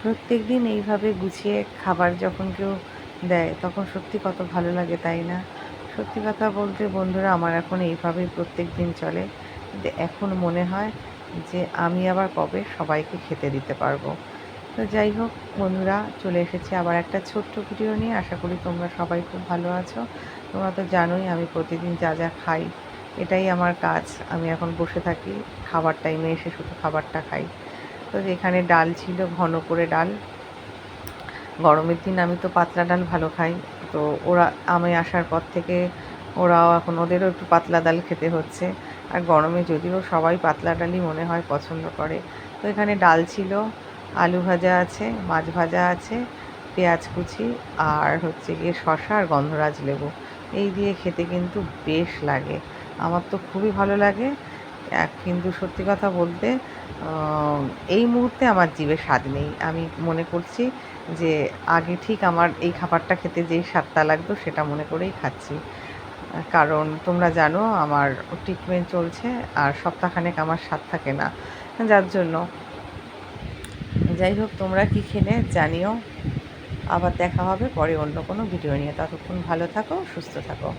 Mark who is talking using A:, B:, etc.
A: প্রত্যেকদিন এইভাবে গুছিয়ে খাবার যখন কেউ দেয় তখন সত্যি কত ভালো লাগে, তাই না? সত্যি কথা বলতে বন্ধুরা, আমার এখন এইভাবেই প্রত্যেকদিন চলে। কিন্তু এখন মনে হয় যে আমি আবার কবে সবাইকে খেতে দিতে পারবো। তো যাই হোক বন্ধুরা, চলে এসেছি আবার একটা ছোট্ট ভিডিও নিয়ে। আশা করি তোমরা সবাই খুব ভালো আছো। তোমরা তো জানোই আমি প্রতিদিন যা যা খাই, এটাই আমার কাজ। আমি এখন বসে থাকি, খাবার টাইমে এসে শুধু খাবারটা খাই। তো এখানে ডাল ছিল, ঘন করে ডাল। গরমের দিন আমি তো পাতলা ডাল ভালো খাই। তো ওরা, আমি আসার পর থেকে ওরাও এখন, ওদেরও একটু পাতলা ডাল খেতে হচ্ছে। আর গরমে যদিও সবাই পাতলা ডালই মনে হয় পছন্দ করে। তো এখানে ডাল ছিল, আলু ভাজা আছে, মাছ ভাজা আছে, পেঁয়াজ কুচি, আর হচ্ছে গিয়ে শসা আর গন্ধরাজ লেবু। এই দিয়ে খেতে কিন্তু বেশ লাগে, আমার তো খুবই ভালো লাগে। কিন্তু সত্যি কথা বলতে এই মুহূর্তে আমার জিভে স্বাদ নেই। আমি মনে করছি যে আগে ঠিক আমার এই খাবারটা খেতে যেই স্বাদটা লাগতো সেটা মনে করেই খাচ্ছি। কারণ তোমরা জানো আমার ট্রিটমেন্ট চলছে, আর সপ্তাহখানেক আমার স্বাদ থাকে না। যার জন্য যাই হোক, তোমরা কী খেলে জানিও। আবার দেখা হবে পরে অন্য কোনো ভিডিও নিয়ে। ততক্ষণ ভালো থাকো, সুস্থ থাকো।